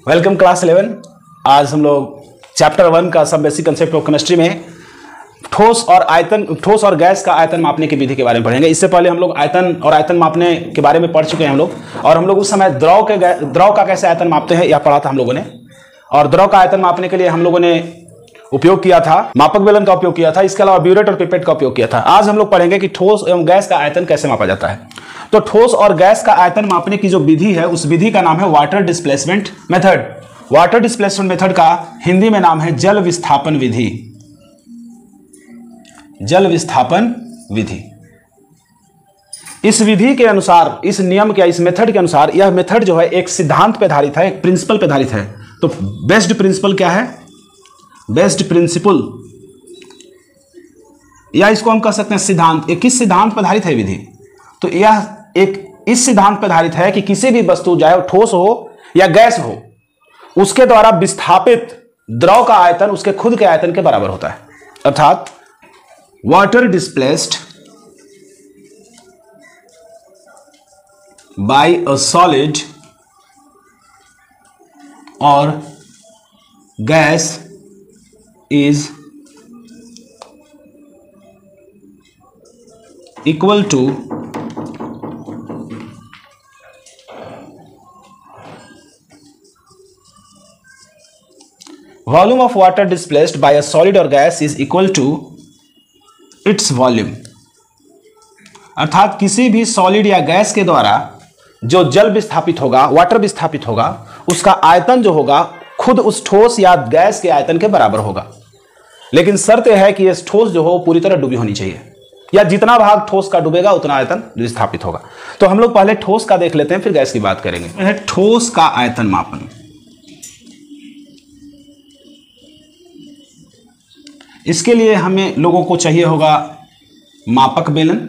Welcome class 11। आज हम लोग चैप्टर 1 का सब बेसिक कंसेप्ट ऑफ केमिस्ट्री में ठोस और गैस का आयतन मापने की विधि के बारे में पढ़ेंगे। इससे पहले हम लोग आयतन मापने के बारे में पढ़ चुके हैं हम लोग, और हम लोग उस समय द्रव का कैसे आयतन मापते हैं यह पढ़ा था हम लोगों ने। और द्रव का आयतन मापने के लिए हम लोगों ने उपयोग किया था मापक बेलन का उपयोग किया था, इसके अलावा ब्यूरेट और पिपेट का उपयोग किया था। आज हम लोग पढ़ेंगे कि ठोस एवं गैस का आयतन कैसे मापा जाता है। तो ठोस और गैस का आयतन मापने की जो विधि है उस विधि का नाम है water displacement method. Water displacement method का हिंदी में नाम है जल विस्थापन विधि। जल विस्थापन विधि। इस विधि के अनुसार, इस नियम के, इस मेथड के अनुसार, यह मेथड जो है एक सिद्धांत पे आधारित है, एक प्रिंसिपल पे आधारित है। तो बेस्ड प्रिंसिपल क्या है? बेस्ड प्रिंसिपल, या इसको हम कह सकते हैं सिद्धांत। किस सिद्धांत पर आधारित है विधि? तो यह एक इस सिद्धांत पर आधारित है कि किसी भी वस्तु, चाहे वो ठोस हो या गैस हो, उसके द्वारा विस्थापित द्रव का आयतन उसके खुद के आयतन के बराबर होता है। अर्थात water displaced by a solid और gas is equal to volume of water displaced by a solid or gas is equal to its volume। अर्थात किसी भी सॉलिड या गैस के द्वारा जो जल विस्थापित होगा, वाटर विस्थापित होगा, उसका आयतन जो होगा खुद उस ठोस या गैस के आयतन के बराबर होगा। लेकिन शर्त यह है कि यह ठोस जो हो पूरी तरह डूबी होनी चाहिए, या जितना भाग ठोस का डूबेगा उतना आयतन विस्थापित होगा। तो हम लोग पहले ठोस का देख लेते हैं, फिर गैस की बात करेंगे। यह ठोस का आयतन मापन। इसके लिए हमें लोगों को चाहिए होगा मापक बेलन।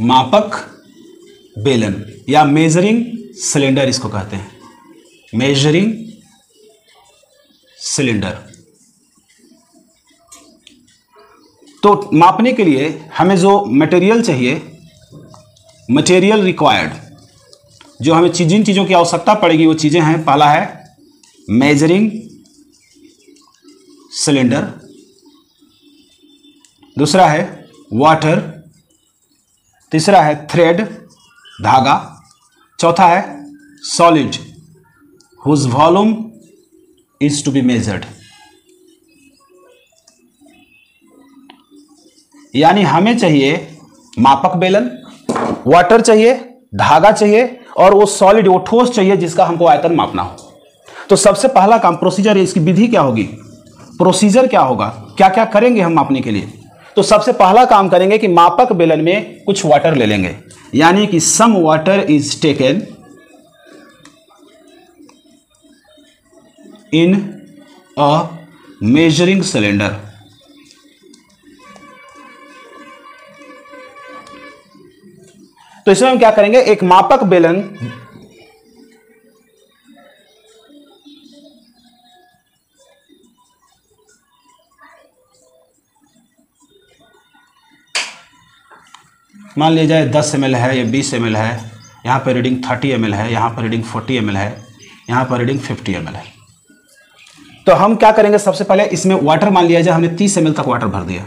मापक बेलन या मेजरिंग सिलेंडर इसको कहते हैं, मेजरिंग सिलेंडर। तो मापने के लिए हमें जो मटेरियल चाहिए, मटेरियल रिक्वायर्ड, जो हमें जिन चीज़ों की आवश्यकता पड़ेगी वो चीज़ें हैं। पहला है मेजरिंग सिलेंडर, दूसरा है वाटर, तीसरा है थ्रेड धागा, चौथा है solid whose volume is to be measured। यानी हमें चाहिए मापक बेलन, वाटर चाहिए, धागा चाहिए, और वो सॉलिड, वो ठोस चाहिए जिसका हमको आयतन मापना हो। तो सबसे पहला काम, प्रोसीजर, इसकी विधि क्या होगी, प्रोसीजर क्या होगा, क्या क्या करेंगे हम मापने के लिए? तो सबसे पहला काम करेंगे कि मापक बेलन में कुछ वाटर ले लेंगे, यानी कि some water is taken in a measuring cylinder. तो इसमें हम क्या करेंगे, एक मापक बेलन मान लिया जाए 10 ml है या 20 ml है, यहाँ पर रीडिंग 30 ml है, यहाँ पर रीडिंग 40 ml है, यहाँ पर रीडिंग 50 ml है। तो हम क्या करेंगे, सबसे पहले इसमें वाटर मान लिया जाए हमने 30 ml तक वाटर भर दिया।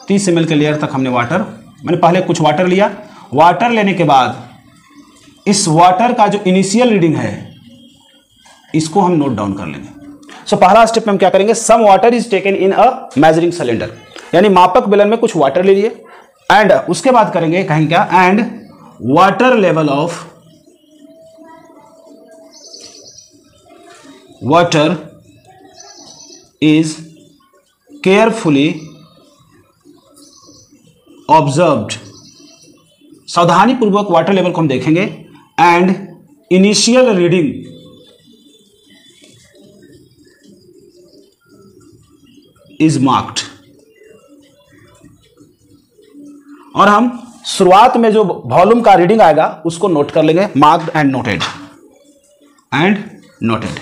30 ml के लेयर तक हमने वाटर, मैंने पहले कुछ वाटर लिया। वाटर लेने के बाद इस वाटर का जो इनिशियल रीडिंग है इसको हम नोट डाउन कर लेंगे। सो पहला स्टेप में हम क्या करेंगे, some water is taken in a measuring cylinder, यानी मापक बेलन में कुछ वाटर ले लिए। एंड उसके बाद करेंगे, कहेंगे क्या, and water level of water is carefully observed. सावधानी पूर्वक वाटर लेवल को हम देखेंगे। And initial reading is marked, और हम शुरुआत में जो वॉल्यूम का रीडिंग आएगा उसको नोट कर लेंगे, marked and noted, and noted.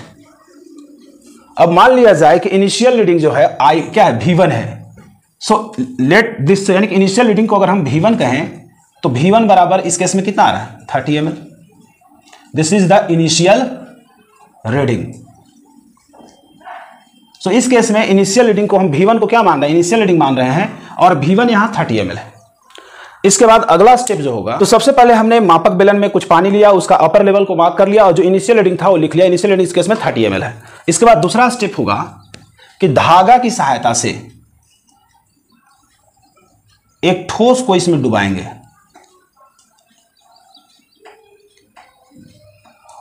अब मान लिया जाए कि इनिशियल रीडिंग जो है आई क्या है, V1 है। सो लेट दिस, यानी कि इनिशियल रीडिंग को अगर हम V1 कहें तो V1 बराबर इस केस में कितना आ रहा है, 30 ml। This is the initial reading. So इस केस में इनिशियल रीडिंग को हम V1 को क्या मान रहे हैं, इनिशियल रीडिंग मान रहे हैं, और V1 यहां 30 ml है। इसके बाद अगला स्टेप जो होगा, तो सबसे पहले हमने मापक बेलन में कुछ पानी लिया, उसका अपर लेवल को मार्क कर लिया और जो इनिशियल रीडिंग था वो लिख लिया। इनिशियल रीडिंग इस केस में 30 ml है। इसके बाद दूसरा स्टेप होगा कि धागा की सहायता से एक ठोस को इसमें डुबाएंगे,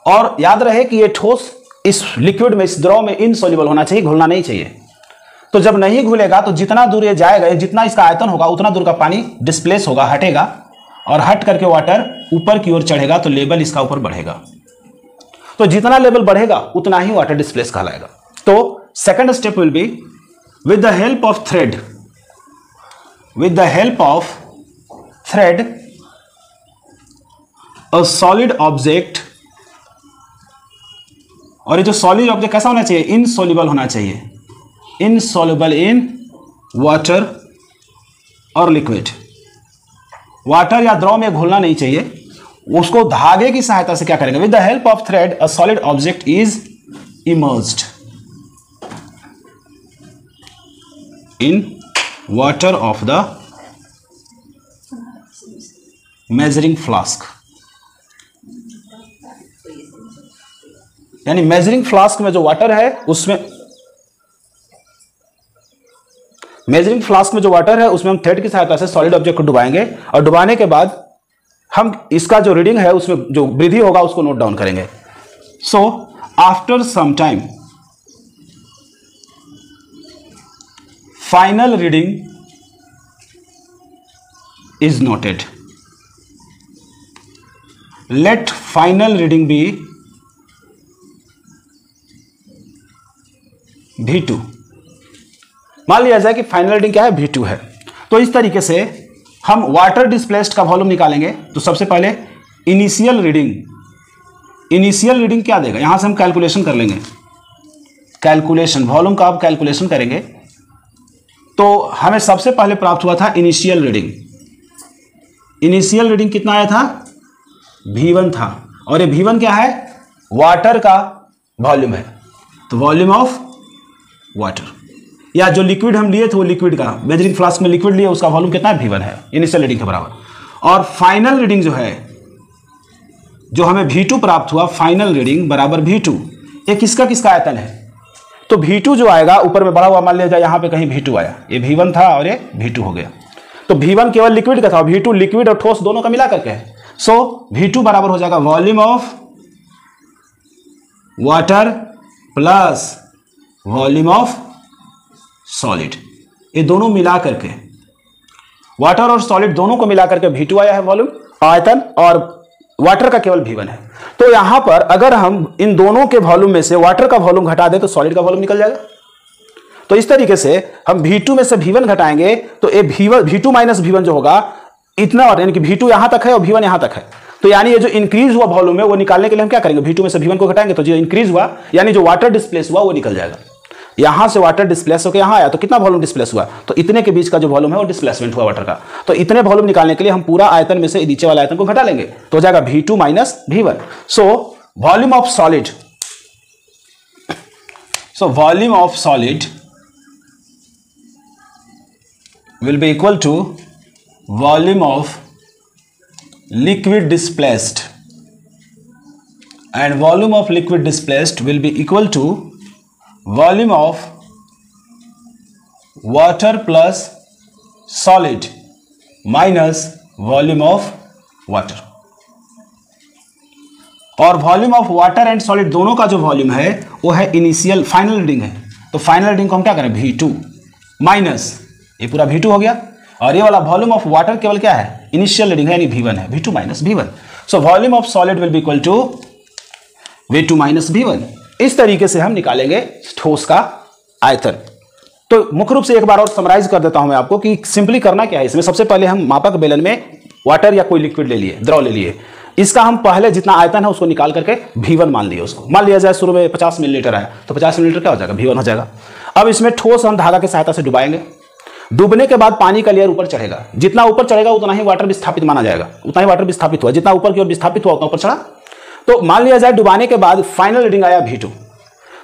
और याद रहे कि यह ठोस इस लिक्विड में, इस द्रव में इनसॉल्युबल होना चाहिए, घुलना नहीं चाहिए। तो जब नहीं घुलेगा तो जितना दूर ये जाएगा, जितना इसका आयतन होगा उतना दूर का पानी डिस्प्लेस होगा, हटेगा, और हट करके वाटर ऊपर की ओर चढ़ेगा, तो लेवल इसका ऊपर बढ़ेगा। तो जितना लेवल बढ़ेगा उतना ही वाटर डिस्प्लेस कहलाएगा। तो second step will be with the help of thread, with the help of thread a solid object, और ये जो सॉलिड ऑब्जेक्ट कैसा होना चाहिए, इनसॉल्युबल होना चाहिए, इनसॉल्युबल इन वाटर और लिक्विड। वाटर या द्रव में घुलना नहीं चाहिए, उसको धागे की सहायता से क्या करेंगे, with the help of thread a solid object is emerged in water of the measuring flask. यानी मेजरिंग फ्लास्क में जो वाटर है उसमें, मेजरिंग फ्लास्क में जो वाटर है उसमें हम थ्रेड की सहायता से सॉलिड ऑब्जेक्ट को डुबाएंगे, और डुबाने के बाद हम इसका जो रीडिंग है उसमें जो वृद्धि होगा उसको नोट डाउन करेंगे। So after some time final reading is noted. Let final reading be V2। मान लिया जाए कि फाइनल रीडिंग क्या है, V2 है। तो इस तरीके से हम वाटर डिस्प्लेस्ड का वॉल्यूम निकालेंगे। तो सबसे पहले इनिशियल रीडिंग, इनिशियल रीडिंग क्या देगा, यहां से हम कैलकुलेशन कर लेंगे, कैलकुलेशन वॉल्यूम का आप कैलकुलेशन करेंगे। तो हमें सबसे पहले प्राप्त हुआ था इनिशियल रीडिंग। इनिशियल रीडिंग कितना आया था, V1 था, और ये V1 क्या है, वाटर का वॉल्यूम है। तो वॉल्यूम ऑफ वाटर, या जो लिक्विड हम लिए थे वो लिक्विड का, मेजरिंग फ्लास्क में लिक्विड लिए उसका वॉल्यूम कितना है, V1 है, इनिशियल रीडिंग के बराबर। और फाइनल रीडिंग जो है, जो हमें V2 प्राप्त हुआ, फाइनल रीडिंग बराबर V2। ये किसका किसका आयतन है, तो V2 जो आएगा ऊपर में बड़ा हुआ, मान लिया जाए यहां पे कहीं V2 आया, ये V1 था और ये V2 हो गया। तो V1 केवल लिक्विड का था, V2 लिक्विड और ठोस दोनों का मिला करके है। सो V2 बराबर हो जाएगा volume of water plus volume of solid. ये दोनों मिला करके, वाटर और सॉलिड दोनों को मिला करके V2 आया है वॉल्यूम, आयतन, और वाटर का केवल V1 है। तो यहां पर अगर हम इन दोनों के वॉल्यूम में से वाटर का वॉल्यूम घटा दें तो सॉलिड का वॉल्यूम निकल जाएगा। तो इस तरीके से हम V2 में से V1 घटाएंगे तो ये V2 माइनस V1 जो होगा इतना, और यानी कि V2 यहां तक है और V1 यहां तक है। तो यानी ये जो इंक्रीज हुआ वॉल्यूम है वो निकालने के लिए हम क्या करेंगे, V2 में से V1 को घटाएंगे, तो जो इंक्रीज हुआ यानी जो वाटर डिस्प्लेस हुआ वो निकल जाएगा। यहां से वाटर डिस्प्लेस होकर यहां आया तो कितना वॉल्यूम डिस्प्लेस हुआ, तो इतने के बीच का जो वॉल्यूम है वो डिस्प्लेसमेंट हुआ वाटर का। तो इतने वॉल्यूम निकालने के लिए हम पूरा आयतन में से नीचे वाले आयतन को घटा लेंगे, तो हो जाएगा V2 minus V1। So volume of solid, so volume of solid will be equal to volume of liquid displaced, and volume of liquid displaced will be equal to volume of water plus solid minus volume of water। और volume of water and solid दोनों का जो volume है वो है initial, final reading है। तो final reading को हम क्या करें, V2 माइनस, ये पूरा V2 हो गया, और ये वाला वॉल्यूम ऑफ वाटर केवल क्या है, इनिशियल रीडिंग है, यानी V1 है, V2 minus V1। So volume of solid will be equal to V2 minus V1। इस तरीके से हम निकालेंगे ठोस का आयतन। तो मुख्य रूप से एक बार और समराइज कर देता हूं मैं आपको कि सिंपली करना क्या है इसमें। सबसे पहले हम मापक बेलन में वाटर या कोई लिक्विड ले लिए, द्रव ले लिए, इसका हम पहले जितना आयतन है उसको निकाल करके V1 मान लिए। उसको मान लिया जाए शुरू में 50 मिलीलीटर आया तो 50 मिलीलीटर क्या हो जाएगा, V1 हो जाएगा। अब इसमें ठोस हम धागा की सहायता से डुबाएंगे। डूबने के बाद पानी का लेयर ऊपर चढ़ेगा, जितना ऊपर चढ़ेगा उतना ही वाटर विस्थापित माना जाएगा, उतना ही वाटर विस्थापित हुआ, जितना ऊपर की ओर विस्थापित हुआ उतना ऊपर चढ़ा। तो मान लिया जाए डुबाने के बाद फाइनल रीडिंग आया V2,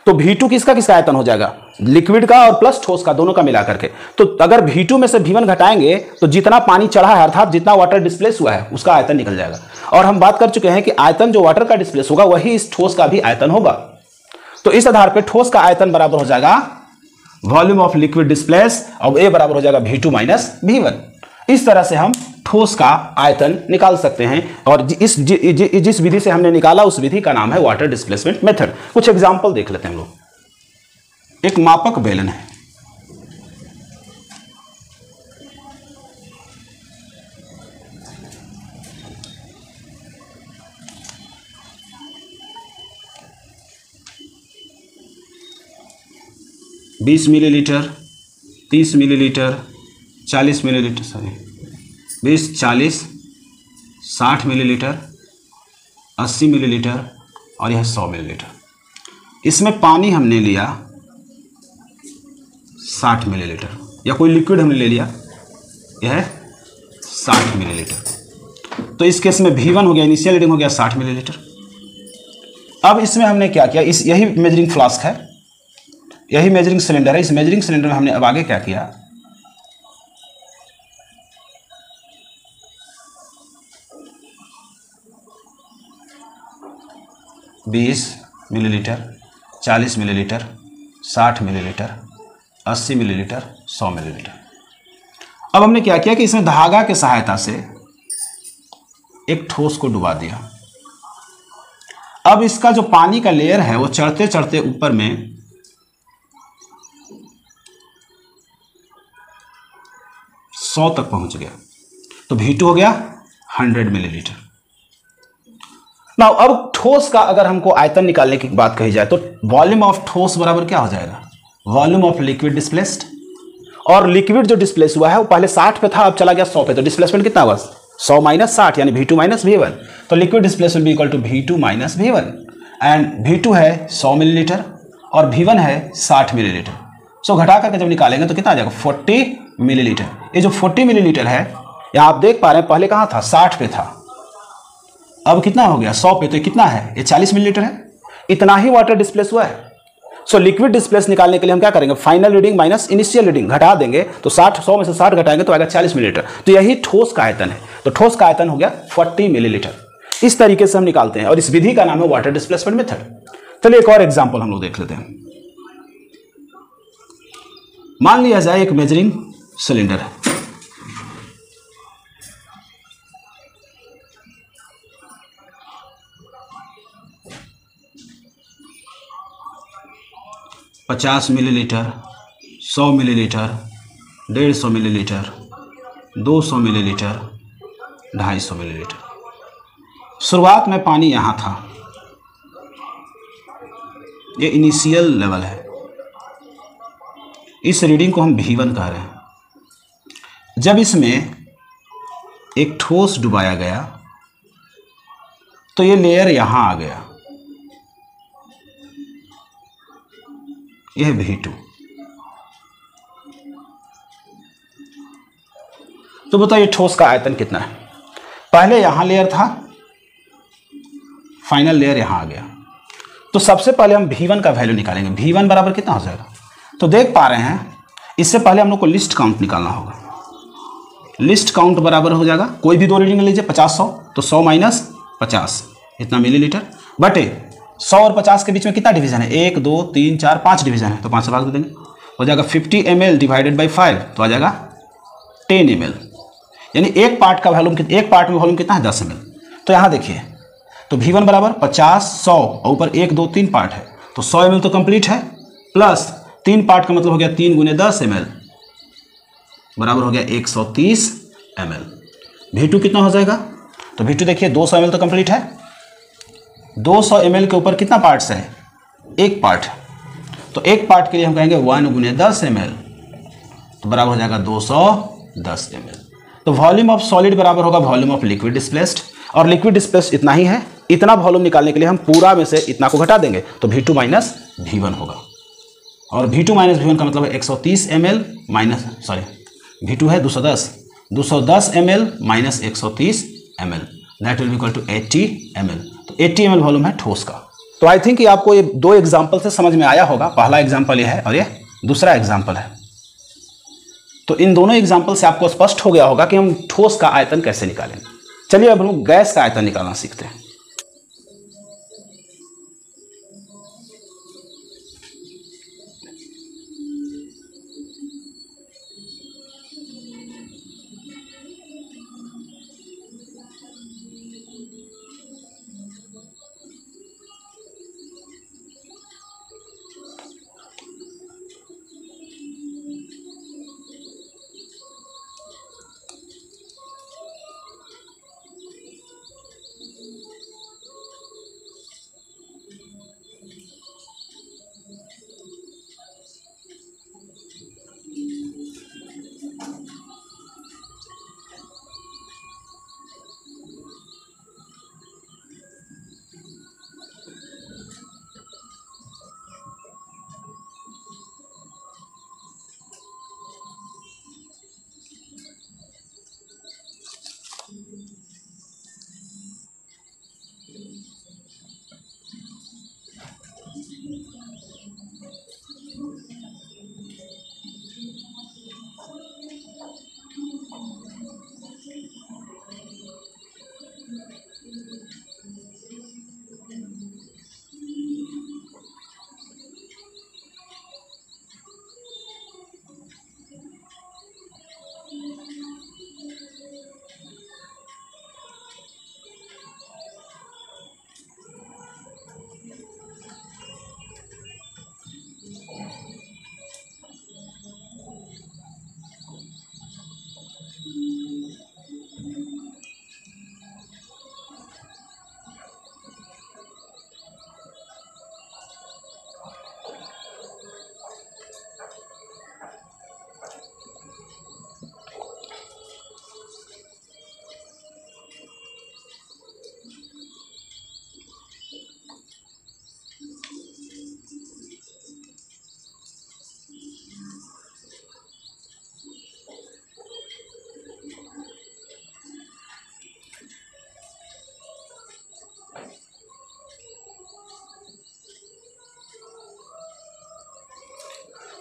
तो V2 किसका किसका आयतन हो जाएगा, लिक्विड का और प्लस ठोस का, दोनों का मिला करके। तो अगर V2 में से V1 घटाएंगे तो जितना पानी चढ़ा है अर्थात जितना वाटर डिस्प्लेस हुआ है उसका आयतन निकल जाएगा। और हम बात कर चुके हैं कि आयतन जो वाटर का डिस्प्लेस होगा वही इस ठोस का भी आयतन होगा। तो इस आधार पर ठोस का आयतन बराबर हो जाएगा वॉल्यूम ऑफ लिक्विड डिस्प्लेस, और ए बराबर हो जाएगा V2 माइनस V1। इस तरह से हम ठोस का आयतन निकाल सकते हैं, और जिस विधि से हमने निकाला उस विधि का नाम है वाटर डिस्प्लेसमेंट मेथड। कुछ एग्जांपल देख लेते हैं हम लोग। एक मापक बेलन है, बीस millilitre, 30 millilitre, 40 millilitre, 20, 40, 60 millilitre, 80 millilitre और यह 100 मिलीलीटर। इसमें पानी हमने लिया 60 मिलीलीटर, या कोई लिक्विड हमने ले लिया, यह 60 मिलीलीटर। तो इस केस में V1 हो गया, इनिशियल रीडिंग हो गया 60 मिलीलीटर। अब इसमें हमने क्या किया, यही मेजरिंग फ्लास्क है, यही मेजरिंग सिलेंडर है। इस मेजरिंग सिलेंडर में हमने अब आगे क्या किया, 20 millilitre, 40 millilitre, 60 millilitre, 80 millilitre, 100 millilitre. अब हमने क्या किया कि इसमें धागा की सहायता से एक ठोस को डुबा दिया। अब इसका जो पानी का लेयर है वो चढ़ते चढ़ते ऊपर में 100 तक पहुंच गया। तो V2 हो गया 100 मिलीलीटर। नाउ अब ठोस का अगर हमको आयतन निकालने की बात कही जाए तो वॉल्यूम ऑफ ठोस बराबर क्या हो जाएगा, वॉल्यूम ऑफ लिक्विड डिस्प्लेस्ड। और लिक्विड जो डिस्प्लेस हुआ है वो पहले 60 पे था, अब चला गया 100 पे, तो डिस्प्लेसमेंट कितना हुआ, 100 माइनस 60 यानी V2 माइनस V1। तो लिक्विड डिस्प्लेसमेंट भी equal to V2 minus V1। And V2 है 100 मिलीलीटर और V1 है 60 मिलीलीटर। सो घटा करके जब निकालेंगे तो कितना आ जाएगा, 40 मिलीलीटर। ये जो 40 मिलीलीटर है यहाँ आप देख पा रहे हैं पहले कहाँ था, 60 पे था, अब कितना हो गया 100 पे, तो कितना है, ये 40 मिलीलीटर है। इतना ही वाटर डिस्प्लेस हुआ है। सो लिक्विड डिस्प्लेस निकालने के लिए हम क्या करेंगे, final reading minus initial reading घटा देंगे, तो 100 में से 60 घटाएंगे तो आएगा 40 मिलीलीटर। तो यही ठोस का आयतन है। तो ठोस का आयतन हो गया 40 मिलीलीटर। इस तरीके से हम निकालते हैं और इस विधि का नाम है वाटर डिस्प्लेसमेंट मेथड। चलिए एक और एग्जाम्पल हम लोग देख लेते हैं। मान लिया जाए एक मेजरिंग सिलेंडर है, पचास millilitre, 100 millilitre, 150 millilitre, 200 millilitre, 250 millilitre. शुरुआत में पानी यहाँ था, ये इनिशियल लेवल है। इस रीडिंग को हम V1 कह रहे हैं। जब इसमें एक ठोस डुबाया गया तो ये लेयर यहाँ आ गया, यह V2। तो बताइए ठोस का आयतन कितना है। पहले यहां लेयर था, फाइनल लेयर यहां आ गया। तो सबसे पहले हम V1 का वैल्यू निकालेंगे। V1 बराबर कितना हो जाएगा, तो देख पा रहे हैं इससे पहले हम लोग को लिस्ट काउंट निकालना होगा। लिस्ट काउंट बराबर हो जाएगा, कोई भी दो रीडिंग लीजिए 50 100, तो 100 माइनस 50 इतना मिलीलीटर बटे 100 और 50 के बीच में कितना डिवीजन है, 1 2 3 4 5 डिवीजन है, तो 5 से भाग दे देंगे, हो जाएगा 50 ml डिवाइडेड बाई 5, तो आ जाएगा 10 ml। यानी एक पार्ट का वॉल्यूम, एक पार्ट में वॉल्यूम कितना है, 10 ml। तो यहाँ देखिए, तो V1 बराबर 50 100 और ऊपर 1 2 3 पार्ट है, तो 100 ml तो कंप्लीट है, प्लस 3 पार्ट का मतलब हो गया 3 गुने 10 ml बराबर हो गया 130 ml। V2 कितना हो जाएगा, तो V2 देखिए 200 ml तो कंप्लीट है, 200 ml के ऊपर कितना पार्ट्स है, एक पार्ट, तो एक पार्ट के लिए हम कहेंगे 1 गुने 10 ml, तो बराबर हो जाएगा 210 ml। तो वॉल्यूम ऑफ सॉलिड बराबर होगा वॉल्यूम ऑफ लिक्विड डिस्प्लेस्ड, और लिक्विड डिस्प्लेस्ड इतना ही है। इतना वॉल्यूम निकालने के लिए हम पूरा में से इतना को घटा देंगे, तो V2 माइनस V1 होगा। और V2 माइनस V1 का मतलब है 130 ml माइनस, सॉरी V2 है 210 ml minus 130 ml, that will be equal to 80 ml। तो 80 ml वॉल्यूम है ठोस का। तो आई थिंक आपको ये दो एग्जाम्पल से समझ में आया होगा। पहला एग्जाम्पल ये है और ये दूसरा एग्जाम्पल है। तो इन दोनों एग्जाम्पल से आपको स्पष्ट हो गया होगा कि हम ठोस का आयतन कैसे निकालें। चलिए अब हम गैस का आयतन निकालना सीखते हैं।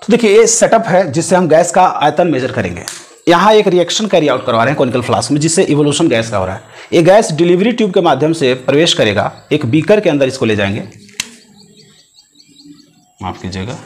तो देखिए ये सेटअप है जिससे हम गैस का आयतन मेजर करेंगे। यहाँ एक रिएक्शन कैरी आउट करवा रहे हैं कॉनिकल फ्लास्क में, जिससे इवोल्यूशन गैस का हो रहा है। ये गैस डिलीवरी ट्यूब के माध्यम से प्रवेश करेगा, एक बीकर के अंदर इसको ले जाएंगे, माफ कीजिएगा,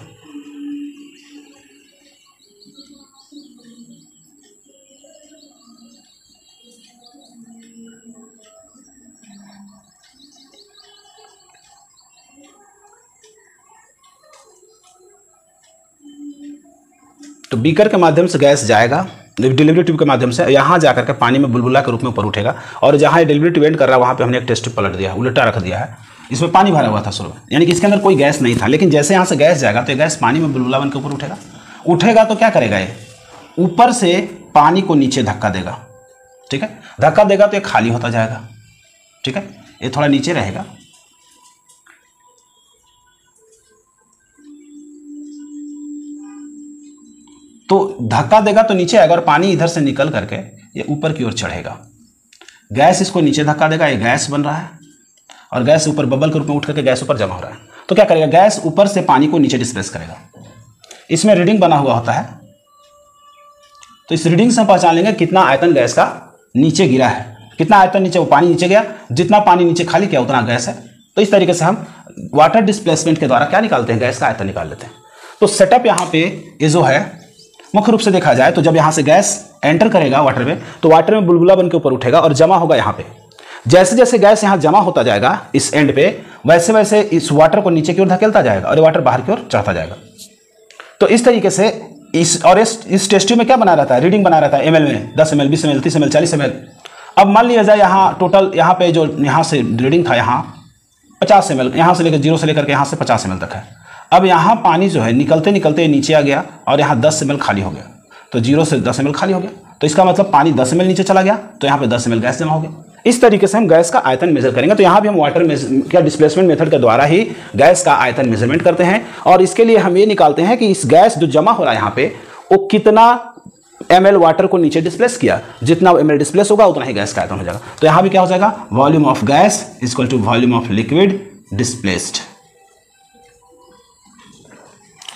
तो बीकर के माध्यम से गैस जाएगा डिलीवरी ट्यूब के माध्यम से, यहाँ जाकर के पानी में बुलबुला के रूप में ऊपर उठेगा। और जहाँ डिलीवरी ट्यूब एंड कर रहा है वहाँ पे हमने एक टेस्ट ट्यूब पलट दिया, उल्टा रख दिया है। इसमें पानी भरा हुआ था शुरू में, यानी कि इसके अंदर कोई गैस नहीं था। लेकिन जैसे यहाँ से गैस जाएगा तो ये गैस पानी में बुलबुला बन के ऊपर उठेगा। उठेगा तो क्या करेगा, ये ऊपर से पानी को नीचे धक्का देगा। ठीक है, धक्का देगा तो ये खाली होता जाएगा। ठीक है, ये थोड़ा नीचे रहेगा। तो धक्का देगा तो नीचे आएगा और पानी इधर से निकल करके ये ऊपर की ओर चढ़ेगा। गैस इसको नीचे धक्का देगा, ये गैस बन रहा है और गैस ऊपर बबल के रूप में उठ करके गैस ऊपर जमा हो रहा है। तो क्या करेगा, गैस ऊपर से पानी को नीचे डिस्प्लेस करेगा। इसमें रीडिंग बना हुआ होता है, तो इस रीडिंग से हम पहचान लेंगे कितना आयतन गैस का नीचे गिरा है, कितना आयतन नीचे, वो पानी नीचे गया, जितना पानी नीचे खाली किया उतना गैस है। तो इस तरीके से हम वाटर डिस्प्लेसमेंट के द्वारा क्या निकालते हैं, गैस का आयतन निकाल लेते हैं। तो सेटअप यहाँ पे ये जो है मुख्य रूप से देखा जाए तो जब यहाँ से गैस एंटर करेगा वाटर में, तो वाटर में बुलबुला बन के ऊपर उठेगा और जमा होगा यहाँ पे। जैसे जैसे गैस यहाँ जमा होता जाएगा इस एंड पे, वैसे वैसे इस वाटर को नीचे की ओर धकेलता जाएगा और वाटर बाहर की ओर चढ़ता जाएगा। तो इस तरीके से इस टेस्ट ट्यूब में क्या बना रहता है, रीडिंग बना रहता है एमएल में, 10 ml, 20 ml, 30 ml, 40 ml। अब मान लिया जाए यहाँ टोटल यहाँ पे जो यहाँ से रीडिंग था यहाँ 50 ml, यहाँ से लेकर 0 से लेकर के यहाँ से 50 ml तक है। अब यहाँ पानी जो है निकलते निकलते नीचे आ गया और यहाँ 10 ml खाली हो गया, तो 0 से 10 ml खाली हो गया। तो इसका मतलब पानी 10 ml नीचे चला गया, तो यहाँ पे 10 ml गैस जमा हो गया। इस तरीके से हम गैस का आयतन मेजर करेंगे। तो यहाँ भी हम वाटर क्या डिस्प्लेसमेंट मेथड के द्वारा ही गैस का आयतन मेजरमेंट करते हैं। और इसके लिए हम ये निकालते हैं कि इस गैस जो जमा हो रहा है यहाँ पे वो कितना ml वाटर को नीचे डिस्प्लेस किया, जितना ml डिस्प्लेस होगा उतना ही गैस का आयतन हो जाएगा। तो यहां भी क्या हो जाएगा, volume of gas is equal to volume of liquid displaced.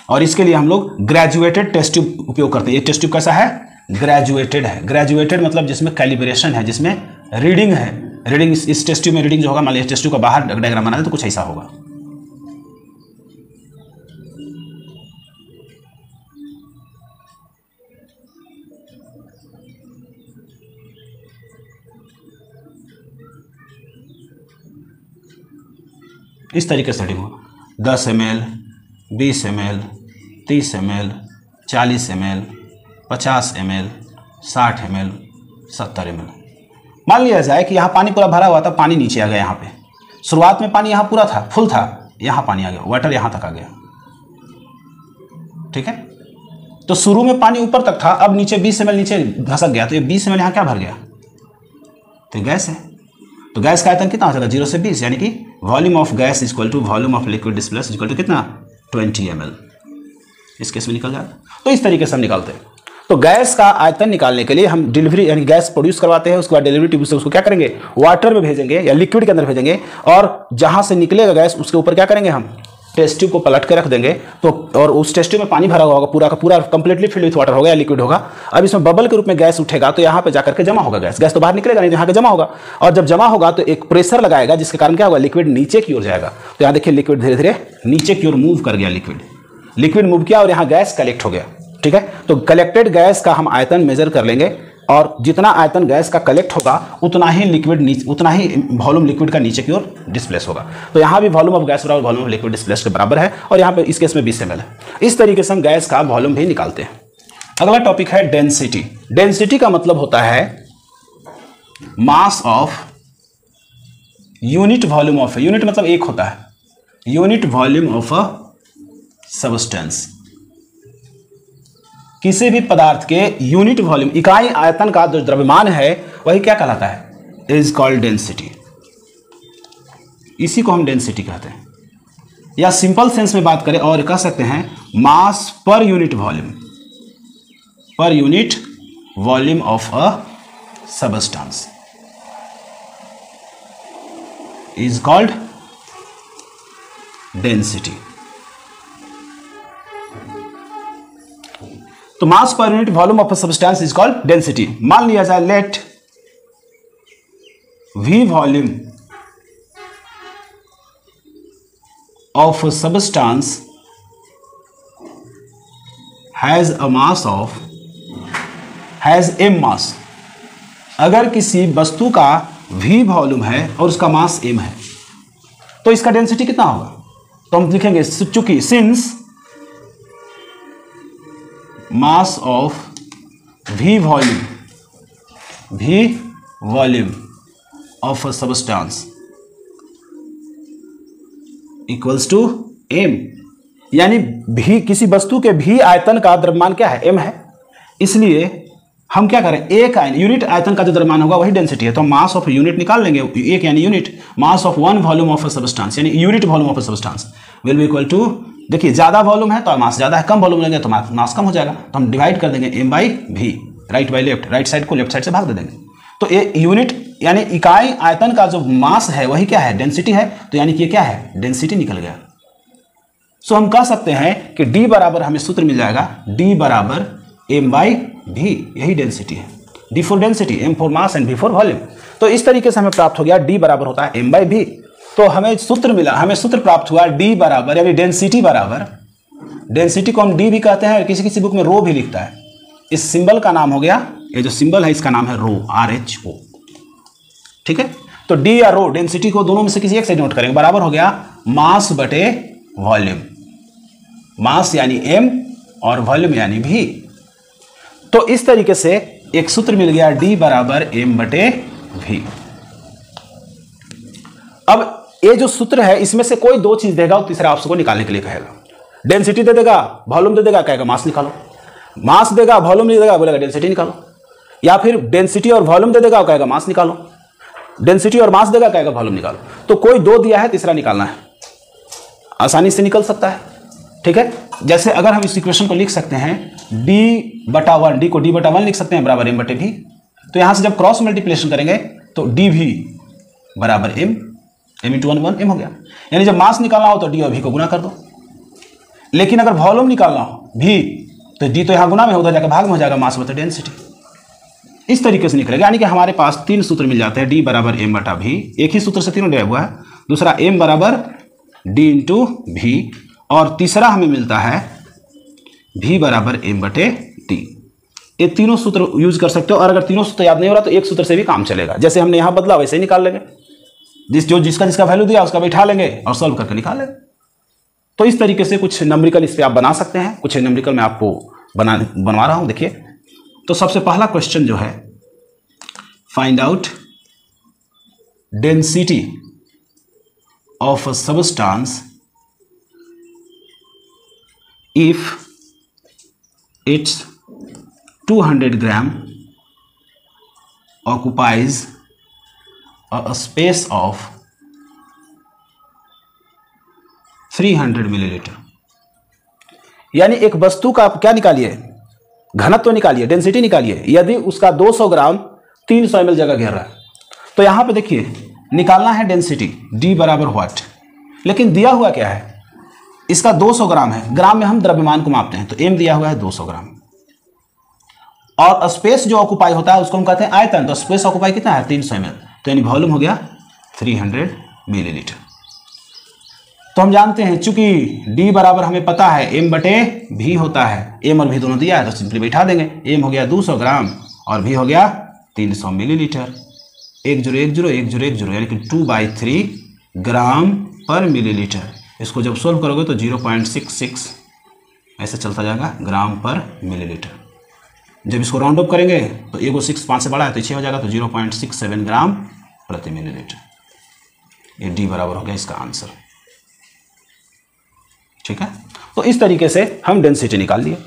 और इसके लिए हम लोग ग्रेजुएटेड टेस्ट ट्यूब उपयोग करते हैं। ये टेस्ट ट्यूब कैसा है, ग्रेजुएटेड है। ग्रेजुएटेड मतलब जिसमें कैलिब्रेशन है, जिसमें रीडिंग है। रीडिंग इस टेस्ट ट्यूब में रीडिंग जो होगा, मान लीजिए टेस्ट ट्यूब का बाहर डायग्राम बना दे तो कुछ ऐसा होगा। इस तरीके से रीडिंग होगा, 10 ml, 20 ml, 30 ml, 40 ml, 50 ml, 60 ml, 70 ml। मान लिया जाए कि यहाँ पानी पूरा भरा हुआ था, पानी नीचे आ गया। यहाँ पे शुरुआत में पानी यहाँ पूरा था, फुल था, यहाँ पानी आ गया, वाटर यहाँ तक आ गया। ठीक है, तो शुरू में पानी ऊपर तक था, अब नीचे 20 ml नीचे धसक गया, तो ये 20 ml यहाँ क्या भर गया, तो गैस है। तो गैस का आयतन कितना हो जाएगा, 0 से 20, यानी कि volume of gas is equal to volume of liquid displaced is equal to कितना, 20 ml। इस केस में निकल जाएगा। तो इस तरीके से हम निकालते हैं। तो गैस का आयतन निकालने के लिए हम डिलीवरी यानी गैस प्रोड्यूस करवाते हैं, उसके बाद डिलीवरी ट्यूब से उसको क्या करेंगे, वाटर में भेजेंगे या लिक्विड के अंदर भेजेंगे, और जहां से निकलेगा गैस उसके ऊपर क्या करेंगे, हम टेस्ट ट्यूब को पलट के रख देंगे। तो और उस टेस्ट ट्यूब में पानी भरा होगा, पूरा का पूरा कंप्लीटली फिल्ड विथ वाटर होगा या लिक्विड होगा। अब इसमें बबल के रूप में गैस उठेगा, तो यहाँ पे जाकर के जमा होगा गैस। गैस तो बाहर निकलेगा नहीं, यहाँ पे जमा होगा, और जब जमा होगा तो एक प्रेशर लगाएगा, जिसके कारण क्या होगा, लिक्विड नीचे की ओर जाएगा। तो यहाँ देखिए लिक्विड धीरे धीरे नीचे की ओर मूव कर गया, लिक्विड मूव किया और यहाँ गैस कलेक्ट हो गया। ठीक है, तो कलेक्टेड गैस का हम आयतन मेजर कर लेंगे, और जितना आयतन गैस का कलेक्ट होगा उतना ही वॉल्यूम लिक्विड का नीचे की ओर डिस्प्लेस होगा। तो यहाँ भी वॉल्यूम ऑफ गैस बराबर वॉल्यूम ऑफ लिक्विड डिस्प्लेस के बराबर है, और यहाँ पे इस केस में 20 ml है। इस तरीके से हम गैस का वॉल्यूम भी निकालते हैं। अगला टॉपिक है डेंसिटी। डेंसिटी का मतलब होता है mass of unit volume of, unit मतलब एक होता है, unit volume of a substance. किसी भी पदार्थ के यूनिट वॉल्यूम, इकाई आयतन का जो द्रव्यमान है वही क्या कहलाता है, इज कॉल्ड डेंसिटी। इसी को हम डेंसिटी कहते हैं, या सिंपल सेंस में बात करें और कह सकते हैं mass per unit volume of a substance is called density. तो mass per unit volume of a substance is called density. मान लिया जाए let V volume of a substance has a mass of, has m mass. अगर किसी वस्तु का V volume है और उसका मास m है, तो इसका डेंसिटी कितना होगा, तो हम लिखेंगे चूंकि since mass of V volume of a substance equals to m, यानी भी किसी वस्तु के भी आयतन का द्रव्यमान क्या है, m है। इसलिए हम क्या करें, एक यूनिट आयतन का जो द्रव्यमान होगा वही डेंसिटी है। तो मास ऑफ यूनिट निकाल लेंगे, एक यानी unit, mass of one volume of a substance यानी unit volume of a substance will be equal to, देखिए ज्यादा वॉल्यूम है तो मास ज्यादा है, कम वॉल्यूम लेंगे तो मास कम हो जाएगा। तो हम डिवाइड कर देंगे m by v, right by left, right side को लेफ्ट साइड से भाग दे देंगे। तो ये यूनिट यानी इकाई आयतन का जो मास है वही क्या है, डेंसिटी है। तो यानी कि ये क्या है, डेंसिटी निकल गया। सो हम कह सकते हैं कि D बराबर, हमें सूत्र मिल जाएगा D बराबर m बाई v, यही डेंसिटी है। D for density, m for mass and v for volume. तो इस तरीके से हमें प्राप्त हो गया D बराबर होता है m बाई v। तो हमें सूत्र मिला, हमें सूत्र प्राप्त हुआ D बराबर, यानी डेंसिटी बराबर, डेंसिटी को हम D भी कहते हैं, किसी किसी बुक में रो भी लिखता है। इस सिंबल का नाम हो गया, ये जो सिंबल है इसका नाम है रो, RHO। ठीक है, तो D या रो, डेंसिटी को दोनों में से किसी एक से नोट करेंगे, बराबर हो गया मास बटे वॉल्यूम। मास यानी m और वॉल्यूम यानी v। तो इस तरीके से एक सूत्र मिल गया D बराबर m बटे v। अब ये जो सूत्र है इसमें से कोई दो चीज देगा और तीसरा ऑप्शन को निकालने के लिए कहेगा। डेंसिटी दे देगा, वॉल्यूम दे देगा, कहेगा मास निकालो। मास देगा, वॉल्यूम नहीं देगा, बोलेगा डेंसिटी निकालो। या फिर डेंसिटी और वॉल्यूम दे देगा, कहेगा मास निकालो। डेंसिटी और मास देगा, कहेगा वॉल्यूम निकालो। तो कोई दो दिया है, तीसरा निकालना है, आसानी से निकल सकता है। ठीक है। जैसे अगर हम इस इक्वेशन को लिख सकते हैं d/1, d को d/1 लिख सकते हैं बराबर m/v। तो यहां से जब क्रॉस मल्टीप्लिकेशन करेंगे तो dv बराबर m into 1 m हो गया। यानी जब मास निकालना हो तो d और v को गुना कर दो। लेकिन अगर वॉल्यूम निकालना हो v तो d तो यहां गुना में उधर जाकर भाग में हो जाएगा, मास बटा डेंसिटी। इस तरीके से निकलेगा। यानी कि हमारे पास तीन सूत्र मिल जाते हैं, d बराबर m/v, एक ही सूत्र से तीनों डिवाइड हुआ है, दूसरा m बराबर d इंटू v, और तीसरा हमें मिलता है v बराबर m/t। ये तीनों सूत्र यूज कर सकते हो, और अगर तीनों सूत्र याद नहीं हो रहा तो एक सूत्र से भी काम चलेगा। जैसे हमने यहां बदला वैसे ही निकाल लेंगे, जिसका वैल्यू दिया उसका बैठा लेंगे और सॉल्व करके निकाल लेंगे। तो इस तरीके से कुछ नंबरिकल इस पे आप बना सकते हैं। कुछ नंबरिकल मैं आपको बनवा रहा हूं, देखिए। तो सबसे पहला क्वेश्चन जो है, find out density of a substance if it's 200 gram occupies a space of 300 millilitre. यानी एक वस्तु का आप क्या निकालिए, घनत्व निकालिए, डेंसिटी निकालिए, यदि उसका 200 ग्राम 300 ml जगह घेर रहा है। तो यहां पे देखिए निकालना है डेंसिटी d बराबर व्हाट, लेकिन दिया हुआ क्या है, इसका 200 ग्राम है। ग्राम में हम द्रव्यमान को मापते हैं, तो m दिया हुआ है 200 ग्राम, और स्पेस जो ऑक्युपाई होता है उसको हम कहते हैं आयतन। तो स्पेस ऑक्युपाई कितना है, 300 ml, तो यानी वॉल्यूम हो गया 300 मिलीलीटर। तो हम जानते हैं चूंकि d बराबर हमें पता है m/v होता है, m और v दोनों दिया है तो सिंपली बैठा देंगे। m हो गया 200 ग्राम और v हो गया 300 मिलीलीटर। 1 0 1 0 1 0 1 0 यानी कि 2/3 ग्राम पर मिलीलीटर। इसको जब सोल्व करोगे तो 0.66 ऐसे चलता जाएगा ग्राम पर मिलीलीटर। जब इसको राउंड अप करेंगे तो एगो 6 5 से बड़ा है तो 6 हो जाएगा, तो 0.67 ग्राम प्रति मिलीलीटर। ये डी बराबर हो गया इसका आंसर। ठीक है, तो इस तरीके से हम डेंसिटी निकाल लिए।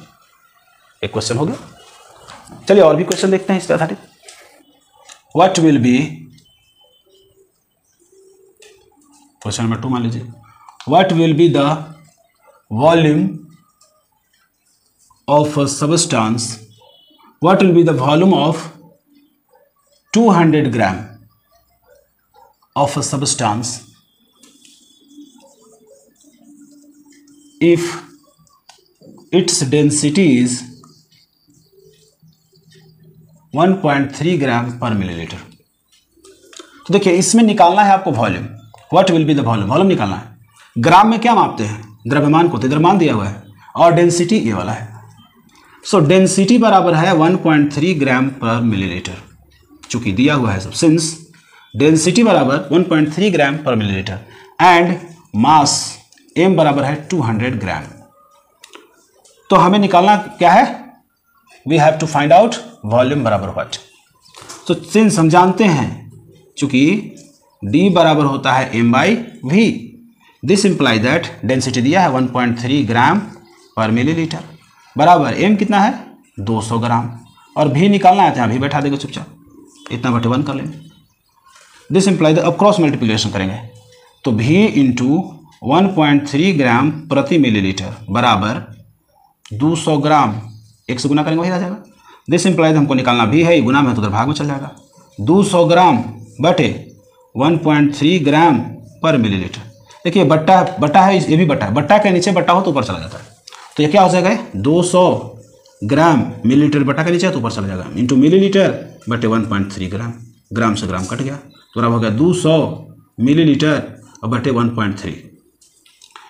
एक क्वेश्चन हो गया। चलिए और भी क्वेश्चन देखते हैं इस पर आधारित। What will be, question number 2 मान लीजिए, what will be the volume of a substance, what will be the volume of 200 gram of a substance if its density is 1.3 ग्राम पर मिलीलीटर। तो देखिए इसमें निकालना है आपको volume, what will be the volume, volume निकालना है। ग्राम में क्या मापते हैं, द्रव्यमान को, तो द्रव्यमान दिया हुआ है, और डेंसिटी ये वाला है। सो डेंसिटी बराबर है 1.3 ग्राम पर मिलीलीटर, चूंकि दिया हुआ है सब। सिंस डेंसिटी बराबर 1.3 ग्राम पर मिलीलीटर एंड मास m बराबर है 200 ग्राम, तो हमें निकालना क्या है, we have to find out volume बराबर व्हाट। तो सिंस हम जानते हैं चूंकि d बराबर होता है m/v, this imply that density दिया है 1.3 ग्राम पर मिलीलीटर बराबर m कितना है 200 ग्राम, और v निकालना है तो यहाँ भी बैठा देंगे चुपचाप, इतना बटे 1 कर लेंगे। दिस इंप्लाई द, अब क्रॉस मल्टीप्लिकेशन करेंगे तो v इंटू 1.3 ग्राम प्रति मिलीलीटर बराबर 200 ग्राम, 1 से गुना करेंगे वही आ जाएगा। दिस इंप्लाई हमको निकालना v है, गुना में तो उधर भाग में चल जाएगा। 200 ग्राम बटे 1.3 ग्राम पर मिलीलीटर। देखिए बट्टा है, ये भी बट्टा है, बट्टा के नीचे बट्टा हो तो ऊपर चला जाता है, तो ये क्या हो जाएगा 200 ग्राम मिलीलीटर बटा के नीचे तो ऊपर चला जाएगा, इंटू मिलीलीटर बटे 1.3 ग्राम, ग्राम से ग्राम कट गया तो हो गया 200 मिलीलीटर और बटे 1.3।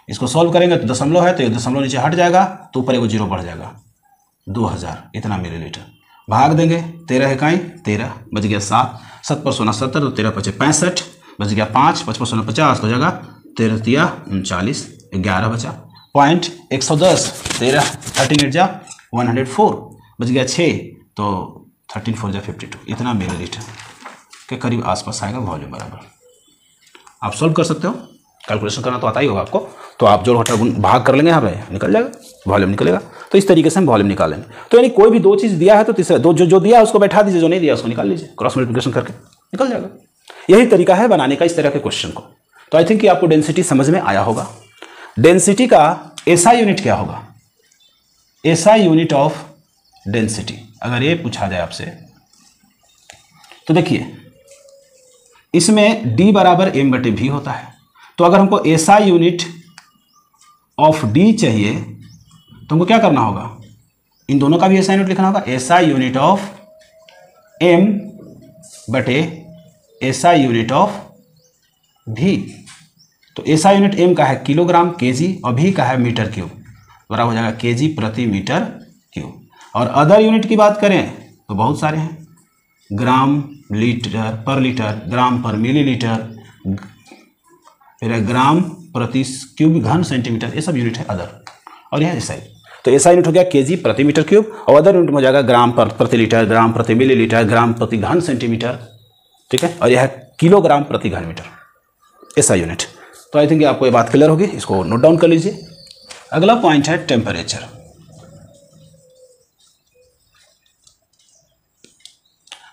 इसको सॉल्व करेंगे तो दशमलव है तो ये दशमलव नीचे हट जाएगा तो ऊपर एगो 0 बढ़ जाएगा, 2000 इतना मिलीलीटर। भाग देंगे 13 इकाई 13 बच गया 7, 7 पर 70 तो 13 पचे 65 बच गया 5, 5 पर 50 हो जाएगा 13 तिया 39, 11 बचा, पॉइंट 110, 13 13 जा 104 बच गया 6 तो 13 4 जा 52, इतना मिलीलीटर के करीब आसपास आएगा वॉल्यूम बराबर। आप सॉल्व कर सकते हो, कैलकुलेशन करना तो आता ही होगा आपको, तो आप जोड़ घटा भाग कर लेंगे, यहाँ पे निकल जाएगा वॉल्यूम निकलेगा। तो इस तरीके से हम वॉल्यूम निकाल लेंगे। तो यानी कोई भी दो चीज़ दिया है तो तीसरा दो जो दिया है उसको बैठा दीजिए, जो नहीं दिया उसको निकाल लीजिए, क्रॉस मल्टीप्लिकेशन करके निकल जाएगा। यही तरीका है बनाने का इस तरह के क्वेश्चन को। तो आई थिंक कि आपको डेंसिटी समझ में आया होगा। डेंसिटी का एसआई यूनिट क्या होगा? SI unit of density. अगर ये पूछा जाए आपसे तो देखिए इसमें D बराबर m बटे भी होता है। तो अगर हमको एसआई यूनिट ऑफ D चाहिए तो हमको क्या करना होगा? इन दोनों का भी एसआई यूनिट लिखना होगा। एसआई यूनिट ऑफ m बटे एसआई यूनिट ऑफ V। तो एसआई यूनिट m का है किलोग्राम केजी और V का है मीटर क्यूब, बराबर हो जाएगा केजी प्रति मीटर क्यूब। और अदर यूनिट की बात करें तो बहुत सारे हैं, ग्राम लीटर पर लीटर, ग्राम पर मिलीलीटर, फिर ग्राम प्रति क्यूब घन सेंटीमीटर, ये सब यूनिट है अदर। और यह एसआई, तो एसआई यूनिट हो गया केजी प्रति मीटर क्यूब और अदर यूनिट में हो जाएगा ग्राम प्रति लीटर, ग्राम प्रति मिलीलीटर, ग्राम प्रति घन सेंटीमीटर, ठीक है। और यह है किलोग्राम प्रति घन मीटर एसआई यूनिट। तो आई थिंक आपको ये बात क्लियर होगी, इसको नोट डाउन कर लीजिए। अगला पॉइंट है टेम्परेचर।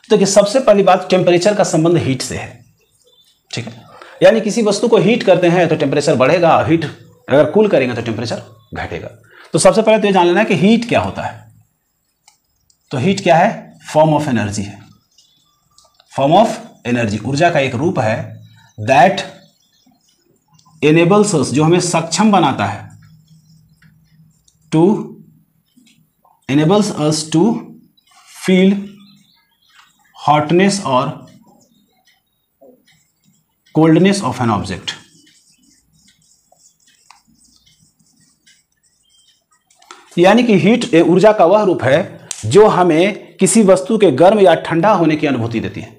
देखिए सबसे पहली बात, टेम्परेचर का संबंध हीट से है, ठीक है। यानी किसी वस्तु को हीट करते हैं तो टेम्परेचर बढ़ेगा, हीट अगर कूल करेंगे तो टेम्परेचर घटेगा। तो सबसे पहले तो ये जान लेना है कि हीट क्या होता है। तो हीट क्या है? फॉर्म ऑफ एनर्जी है, फॉर्म ऑफ एनर्जी, ऊर्जा का एक रूप है। दैट एनेबल्स अस, जो हमें सक्षम बनाता है, to enables us to feel hotness or coldness of an object। यानी कि हीट ऊर्जा का वह रूप है जो हमें किसी वस्तु के गर्म या ठंडा होने की अनुभूति देती है।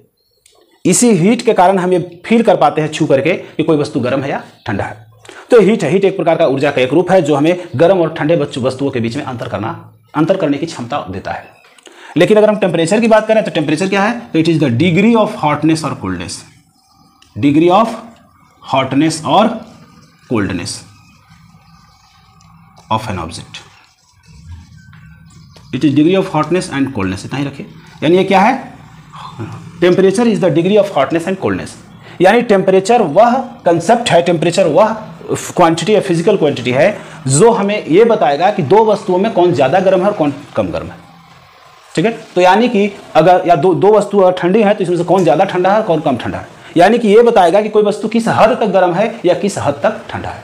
इसी हीट के कारण हम ये फील कर पाते हैं छू करके कि कोई वस्तु गर्म है या ठंडा है। तो हीट है, हीट एक प्रकार का ऊर्जा का एक रूप है जो हमें गर्म और ठंडे वस्तुओं के बीच में अंतर करने की क्षमता देता है। लेकिन अगर हम टेम्परेचर की बात करें तो टेम्परेचर क्या है? तो it is the degree of hotness और कोल्डनेस, डिग्री ऑफ हॉटनेस और coldness of an object. It is degree of hotness and coldness, इतना ही रखिए। यानी ये क्या है? Temperature is the degree of hotness and coldness. यानी टेम्परेचर वह कंसेप्ट है, टेम्परेचर वह क्वांटिटी है, फिजिकल क्वांटिटी है जो हमें यह बताएगा कि दो वस्तुओं में कौन ज्यादा गर्म है और कौन कम गर्म है, ठीक है। तो यानी कि अगर या दो वस्तु ठंडी है तो इसमें से कौन ज्यादा ठंडा है और कौन कम ठंडा है, यानी कि यह बताएगा कि कोई वस्तु किस हद तक गर्म है या किस हद तक ठंडा है।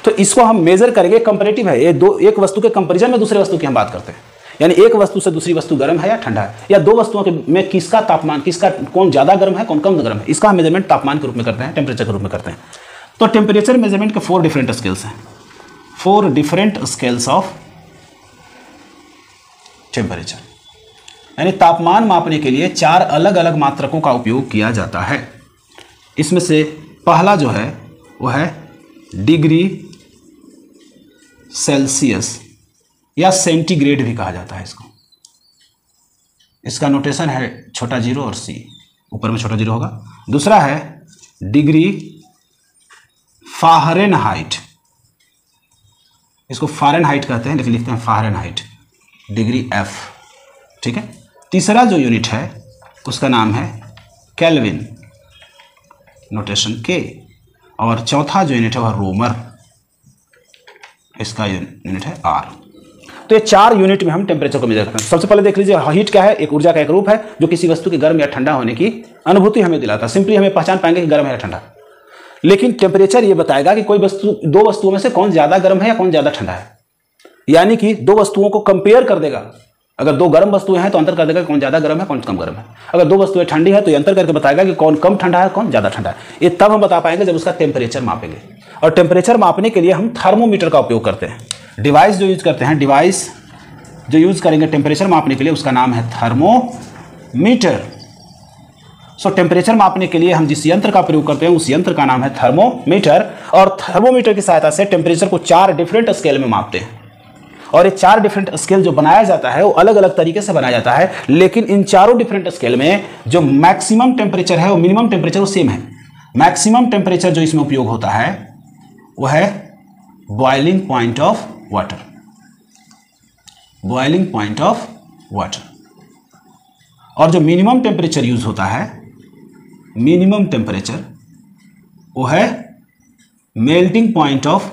तो इसको हम मेजर करेंगे, कंपैरेटिव है, एक वस्तु के कंपैरिजन में दूसरे वस्तु की हम बात करते हैं। यानी एक वस्तु से दूसरी वस्तु गर्म है या ठंडा है, या दो वस्तुओं के में किसका तापमान, किसका कौन ज्यादा गर्म है कौन कम गर्म है, इसका हम मेजरमेंट तापमान के रूप में करते हैं, टेम्परेचर के रूप में करते हैं। तो टेम्परेचर मेजरमेंट के 4 डिफरेंट स्केल्स हैं, 4 डिफरेंट स्केल्स ऑफ टेम्परेचर। यानी तापमान मापने के लिए 4 अलग अलग मात्रकों का उपयोग किया जाता है। इसमें से पहला जो है वो है डिग्री सेल्सियस या सेंटीग्रेड भी कहा जाता है इसको। इसका नोटेशन है छोटा जीरो और सी, ऊपर में छोटा जीरो होगा। दूसरा है डिग्री फारेनहाइट, इसको फारेनहाइट कहते हैं लेकिन लिखते हैं फारेनहाइट, डिग्री एफ, ठीक है। तीसरा जो यूनिट है उसका नाम है केल्विन, नोटेशन के। और चौथा जो यूनिट है वह रोमर, इसका यूनिट है आर। तो ये 4 यूनिट में हम टेम्परेचर को मेजर करते हैं। सबसे पहले देख लीजिए, हीट क्या है? एक ऊर्जा का एक रूप है जो किसी वस्तु के गर्म या ठंडा होने की अनुभूति हमें दिलाता है। सिंपली हमें पहचान पाएंगे कि गर्म है या ठंडा। लेकिन टेम्परेचर ये बताएगा कि कोई वस्तु, दो वस्तुओं में से कौन ज्यादा गर्म है या कौन ज्यादा ठंडा है। यानी कि दो वस्तुओं को कंपेयर कर देगा। अगर दो गर्म वस्तुएं हैं तो अंतर कर देगा कौन ज्यादा गर्म है कौन कम गर्म है। अगर दो वस्तुएं ठंडी है तो ये अंतर करके बताएगा कि कौन कम ठंडा है कौन ज्यादा ठंडा है। ये तब हम बता पाएंगे जब उसका टेम्परेचर मापेंगे। और टेम्परेचर मापने के लिए हम थर्मोमीटर का उपयोग करते हैं। डिवाइस जो यूज करते हैं, डिवाइस जो यूज करेंगे टेम्परेचर मापने के लिए, उसका नाम है थर्मोमीटर। सो टेम्परेचर मापने के लिए हम जिस यंत्र का प्रयोग करते हैं उस यंत्र का नाम है थर्मोमीटर। और थर्मोमीटर की सहायता से टेम्परेचर को 4 डिफरेंट स्केल में मापते हैं। और ये 4 डिफरेंट स्केल जो बनाया जाता है वो अलग अलग तरीके से बनाया जाता है, लेकिन इन चारों डिफरेंट स्केल में जो मैक्सिमम टेम्परेचर है वो मिनिमम टेम्परेचर वो सेम है। मैक्सिमम टेम्परेचर जो इसमें उपयोग होता है वो है boiling point of water, boiling point of water. और जो मिनिमम टेम्परेचर यूज होता है, मिनिमम टेम्परेचर, वो है मेल्टिंग पॉइंट ऑफ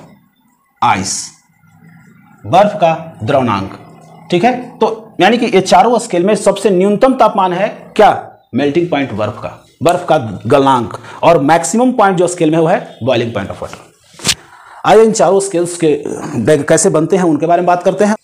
आइस, बर्फ का द्रवणांक। ठीक है, तो यानी कि ये चारों स्केल में सबसे न्यूनतम तापमान है क्या, मेल्टिंग पॉइंट बर्फ का गलनांक, और मैक्सिमम पॉइंट जो स्केल में वो है बॉइलिंग पॉइंट ऑफ वाटर। आइए इन चारों स्केल्स के कैसे बनते हैं उनके बारे में बात करते हैं।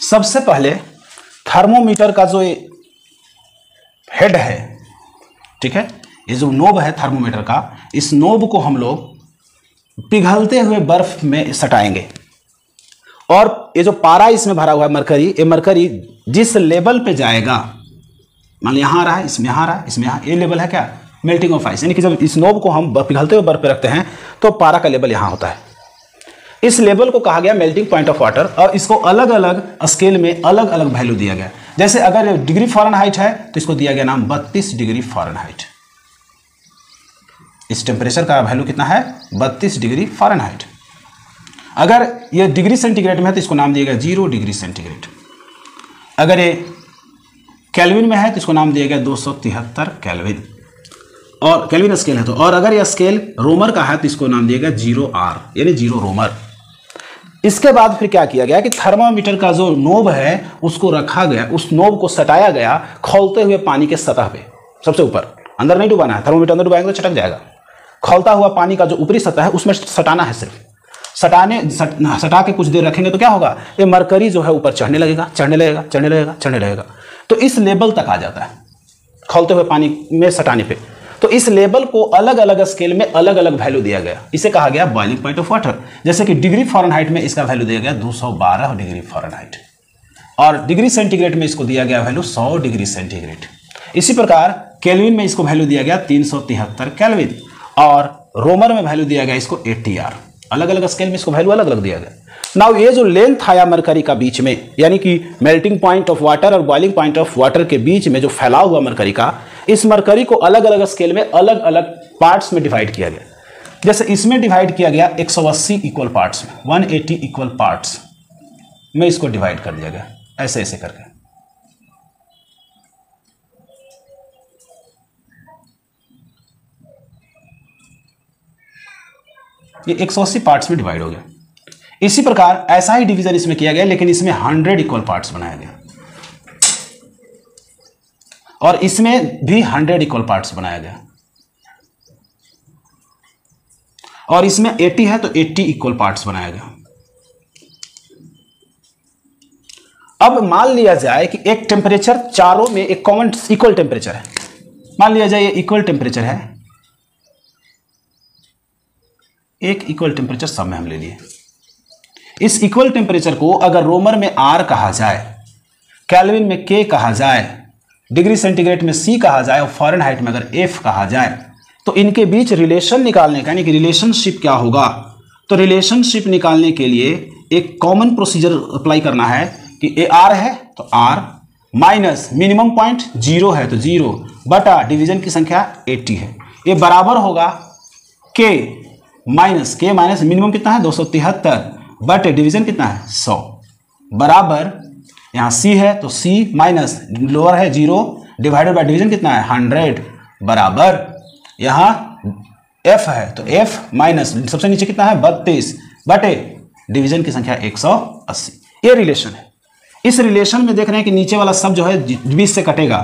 सबसे पहले थर्मोमीटर का जो हेड है, ठीक है, ये जो नोब है थर्मोमीटर का, इस नोब को हम लोग पिघलते हुए बर्फ में सटाएंगे, और ये जो पारा इसमें भरा हुआ है मरकरी, ये मरकरी जिस लेवल पे जाएगा, मान लो यहाँ आ रहा है, इसमें यहाँ आ रहा है, इसमें यहाँ, ये लेवल है क्या, मेल्टिंग ऑफ आइस। यानी कि जब इस नोब को हम पिघलते हुए बर्फ पे रखते हैं तो पारा का लेवल यहाँ होता है। इस लेवल को कहा गया मेल्टिंग पॉइंट ऑफ वाटर, और इसको अलग अलग स्केल में अलग अलग वैल्यू दिया गया। जैसे अगर डिग्री फ़ारेनहाइट है तो इसको दिया गया नाम 32 डिग्री फ़ारेनहाइट। इस टेम्परेचर का वैल्यू कितना है, 32 डिग्री फ़ारेनहाइट। अगर ये डिग्री सेंटीग्रेड में है तो इसको नाम दिया गया 0 डिग्री सेंटीग्रेड। अगर ये केल्विन में है तो इसको नाम दिया गया 273 केल्विन, और केल्विन स्केल है तो। और अगर यह स्केल रोमर का है तो इसको नाम दिया गया 0R, यानी 0 रोमर। इसके बाद फिर क्या किया गया कि थर्मामीटर का जो नोब है उसको रखा गया, उस नोब को सटाया गया खौलते हुए पानी के सतह पे, सबसे ऊपर। अंदर नहीं डुबाना है, थर्मामीटर अंदर डुबाएंगे तो छटक जाएगा। खौलता हुआ पानी का जो ऊपरी सतह है उसमें सटाना है सिर्फ। सटा के कुछ देर रखेंगे तो क्या होगा, ये मरकरी जो है ऊपर चढ़ने लगेगा, चढ़ने लगेगा, चढ़ने लगेगा, चढ़ने लगेगा, तो इस लेवल तक आ जाता है खौलते हुए पानी में सटाने पे। तो इस लेवल को अलग अलग स्केल में अलग अलग वैल्यू दिया गया, इसे कहा गया बॉइलिंग पॉइंट ऑफ वाटर। जैसे कि डिग्री फ़ारेनहाइट में इसका वैल्यू दिया गया 212 डिग्री फ़ारेनहाइट, और डिग्री सेंटीग्रेड में इसको दिया गया वैल्यू 100 डिग्री सेंटीग्रेड। इसी प्रकार केल्विन में इसको वैल्यू दिया गया 373 केल्विन, और रोमर में वैल्यू दिया गया इसको 80R। अलग अलग स्केल में इसको वैल्यू अलग अलग दिया गया। नाउ ये जो लेंथ आया मरकरी का बीच में, यानी कि मेल्टिंग पॉइंट ऑफ वाटर और बॉइलिंग पॉइंट ऑफ वाटर के बीच में जो फैलाव हुआ मरकरी का, इस मरकरी को अलग अलग स्केल में अलग अलग पार्ट्स में डिवाइड किया गया। जैसे इसमें डिवाइड किया गया 180 इक्वल पार्ट्स में, 180 इक्वल पार्ट्स में इसको डिवाइड कर दिया गया, ऐसे ऐसे करके। ये 180 पार्ट्स में डिवाइड हो गया। इसी प्रकार ऐसा ही डिवीजन इसमें किया गया, लेकिन इसमें 100 इक्वल पार्ट्स बनाया गया, और इसमें भी 100 इक्वल पार्ट्स बनाया गया, और इसमें 80 है तो 80 इक्वल पार्ट्स बनाया गया। अब मान लिया जाए कि एक टेम्परेचर चारों में एक कॉमन इक्वल टेम्परेचर है। मान लिया जाए ये इक्वल टेम्परेचर है, एक इक्वल टेम्परेचर सब में हम ले लिए। इस इक्वल टेम्परेचर को अगर रोमन में R कहा जाए, केल्विन में K कहा जाए, डिग्री सेंटीग्रेड में C कहा जाए और फ़ारेनहाइट में अगर F कहा जाए, तो इनके बीच रिलेशन निकालने का यानी कि रिलेशनशिप क्या होगा। तो रिलेशनशिप निकालने के लिए एक कॉमन प्रोसीजर अप्लाई करना है कि ए R है तो R माइनस मिनिमम पॉइंट 0 है तो 0 बटा डिवीजन की संख्या 80 है, ये बराबर होगा K माइनस मिनिमम कितना है 273 बटे डिवीजन कितना है 100 बराबर यहाँ C है तो C माइनस लोअर है 0 डिवाइडेड बाय डिवीजन कितना है 100 बराबर यहाँ F है तो F माइनस सबसे नीचे कितना है 32 बटे डिवीजन की संख्या 180। ये रिलेशन है। इस रिलेशन में देख रहे हैं कि नीचे वाला सब जो है 20 से कटेगा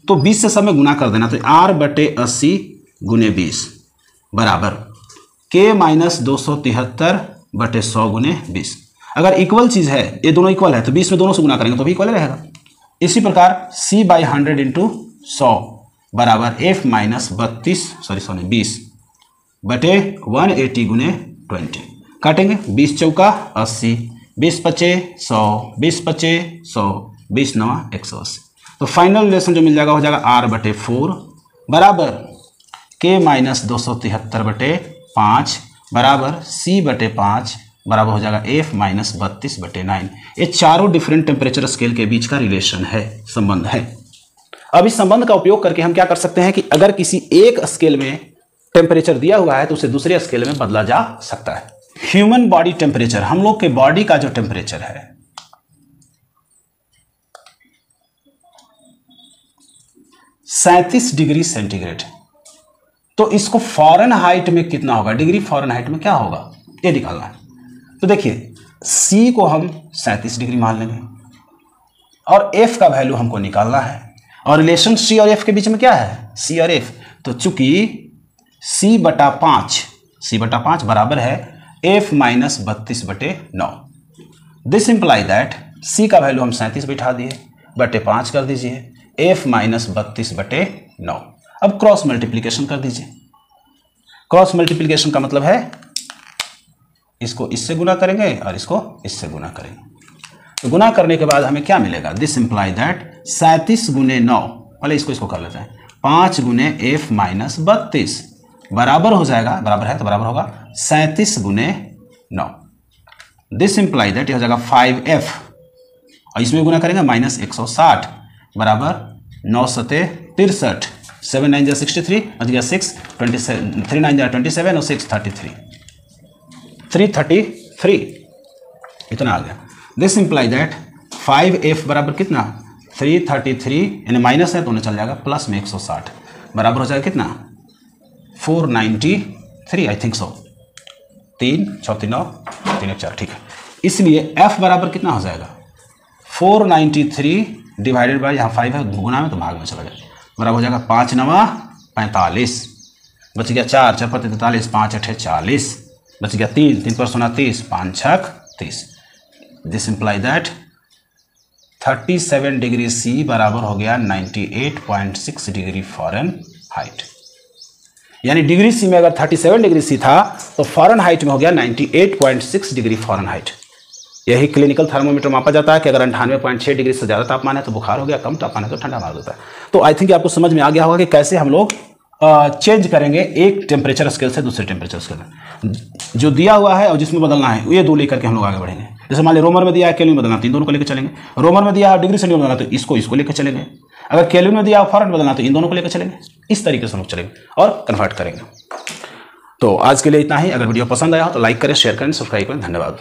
तो 20 से सब में गुना कर देना, तो R बटे 80 गुने 20 बराबर K माइनस 273 बटे 100 गुने 20। अगर इक्वल चीज़ है, ये दोनों इक्वल है तो 20 में दोनों से गुना करेंगे तो भी इक्वल रहेगा। इसी प्रकार C बाई 100 इंटू 100 बराबर F माइनस 20 बटे 180 गुने 20 काटेंगे 20 चौका 80 20 पचे 100 20 पचे 100 20 नवा 180। तो फाइनल रिलेशन जो मिल जाएगा हो जाएगा R बटे 4 बराबर K माइनस 273 बटे 5 बराबर C बटे 5 बराबर हो जाएगा F माइनस 32 बटे 9। ये चारों डिफरेंट टेम्परेचर स्केल के बीच का रिलेशन है, संबंध है। अब इस संबंध का उपयोग करके हम क्या कर सकते हैं कि अगर किसी एक स्केल में टेम्परेचर दिया हुआ है तो उसे दूसरे स्केल में बदला जा सकता है। ह्यूमन बॉडी टेम्परेचर, हम लोग के बॉडी का जो टेम्परेचर है 37 डिग्री सेंटीग्रेड, तो इसको फ़ारेनहाइट में कितना होगा, डिग्री फ़ारेनहाइट में क्या होगा ये निकालना है। तो देखिए C को हम 37 डिग्री मान लेंगे और F का वैल्यू हमको निकालना है और रिलेशन C और F के बीच में क्या है, C और F। तो चूंकि C बटा 5 बराबर है F माइनस 32 बटे 9। दिस इंप्लाई दैट C का वैल्यू हम 37 बिठा दिए बटे 5 कर दीजिए F माइनस 32 बटे 9। अब क्रॉस मल्टीप्लीकेशन कर दीजिए। क्रॉस मल्टीप्लीकेशन का मतलब है इसको इससे गुना करेंगे और इसको इससे गुना करेंगे। तो गुना करने के बाद हमें क्या मिलेगा, दिस इंप्लाई दैट 37 गुने 9, पहले इसको कर लेते हैं, 5 गुने F माइनस 32 बराबर हो जाएगा, बराबर है तो बराबर होगा 37 गुने 9। दिस इंप्लाई दैट ये हो जाएगा 5F और इसमें गुना करेंगे माइनस 160 बराबर 9 सते 63 7 9 63 बच गया 6 27 3 9 27 और 6 333 इतना आ गया। दिस इंप्लाई दैट 5F बराबर कितना 333 यानी माइनस है तो उन्हें चल जाएगा प्लस में 160 बराबर हो जाएगा कितना 493 आई थिंक सो 3 6 3 9 3 1 4 ठीक है। इसलिए F बराबर कितना हो जाएगा 493 डिवाइडेड बाय यहाँ 5 है गुना में तो भाग में चला जाए बराबर हो जाएगा 5 9 45 बच गया 4 4 पर 43 5 8 40 बच गया 3 3 पर 29 5 6 30। This imply that 37 degree C बराबर हो गया 98.6 डिग्री फ़ारेनहाइट। यानी डिग्री C में अगर 37 डिग्री C था तो फ़ारेनहाइट में हो गया 98.6 डिग्री फ़ारेनहाइट। यही क्लिनिकल थर्मोमीटर मापा जाता है कि अगर 98.6 डिग्री से ज़्यादा तापमान है तो बुखार हो गया, कम तापमान है तो ठंडा मार देता है। तो आई थिंक आपको समझ में आ गया होगा कि कैसे हम लोग चेंज करेंगे एक टेम्परेचर स्केल से दूसरे टेम्परेचर स्केल में। जो दिया हुआ है और जिसमें बदलना है ये दो लेकर के हम लोग आगे बढ़ेंगे। जैसे मान लिया रोमन में दिया है केल्विन में बदलना तो इन दोनों को लेकर चलेंगे, रोमन में दिया है डिग्री सेंटीग्रेड बदलना तो इसको लेकर चलेंगे, अगर केल्विन में दिया है फ़ारेनहाइट बदलना तो इन दोनों को लेकर चलेंगे। इस तरीके से हम लोग चलेंगे और कन्वर्ट करेंगे। तो आज के लिए इतना ही। अगर वीडियो पसंद आया हो तो लाइक करें, शेयर करें, सब्सक्राइब करें। धन्यवाद।